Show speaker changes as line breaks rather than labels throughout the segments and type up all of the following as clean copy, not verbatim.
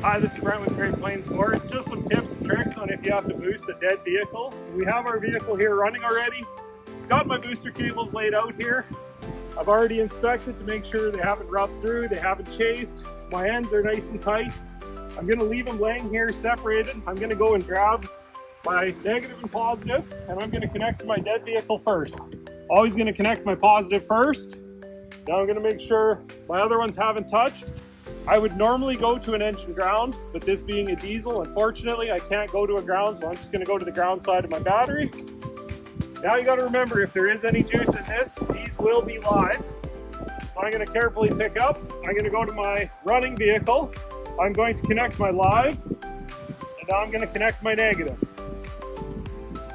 Hi, this is Brent with Great Plains Ford. Just some tips and tricks on if you have to boost a dead vehicle. So we have our vehicle here running already. Got my booster cables laid out here. I've already inspected to make sure they haven't rubbed through, they haven't chafed. My ends are nice and tight. I'm gonna leave them laying here separated. I'm gonna go and grab my negative and positive, and I'm gonna connect to my dead vehicle first. Always gonna connect my positive first. Now I'm gonna make sure my other ones haven't touched. I would normally go to an engine ground, but this being a diesel, unfortunately, I can't go to a ground, so I'm just gonna go to the ground side of my battery. Now you gotta remember, if there is any juice in this, these will be live. So I'm gonna carefully pick up. I'm gonna go to my running vehicle. I'm going to connect my live, and now I'm gonna connect my negative.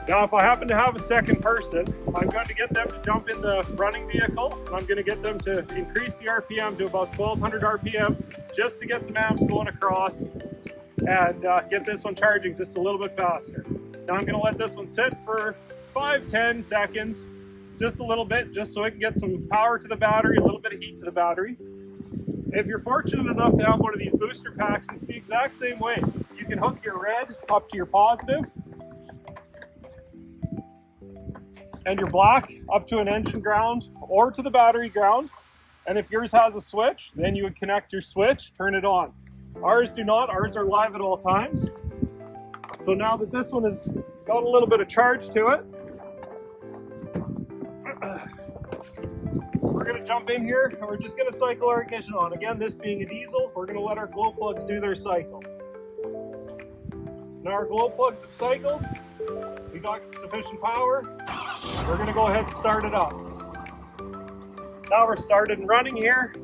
Now, if I happen to have a second person, I'm going to get them to jump in the running vehicle, and I'm going to get them to increase the RPM to about 1200 RPM just to get some amps going across and get this one charging just a little bit faster. Now I'm going to let this one sit for 5-10 seconds, just a little bit, just so it can get some power to the battery, a little bit of heat to the battery. If you're fortunate enough to have one of these booster packs, it's the exact same way. You can hook your red up to your positive, and your black up to an engine ground or to the battery ground. And if yours has a switch, then you would connect your switch, turn it on. Ours do not, ours are live at all times. So now that this one has got a little bit of charge to it, we're gonna jump in here and we're just gonna cycle our ignition on. Again, this being a diesel, we're gonna let our glow plugs do their cycle. So now our glow plugs have cycled, we got sufficient power. We're gonna go ahead and start it up. Now we're started and running here.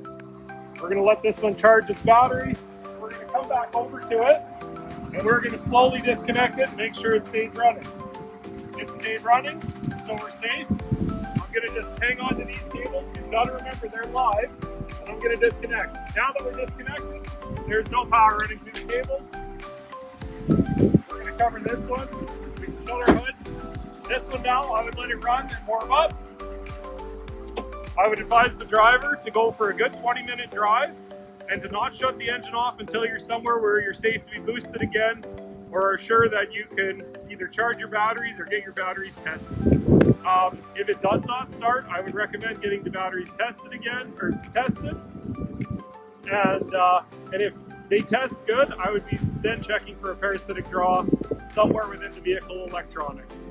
We're gonna let this one charge its battery. We're gonna come back over to it, and we're gonna slowly disconnect it and make sure it stays running. It stayed running, so we're safe. I'm gonna just hang on to these cables. You've gotta remember they're live, and I'm gonna disconnect. Now that we're disconnected, there's no power running through the cables. We're gonna cover this one. We can shut our hood. This one now, I would let it run and warm up. I would advise the driver to go for a good 20-minute drive and to not shut the engine off until you're somewhere where you're safe to be boosted again, or are sure that you can either charge your batteries or get your batteries tested. If it does not start, I would recommend getting the batteries tested again, or tested. And if they test good, I would be then checking for a parasitic draw somewhere within the vehicle electronics.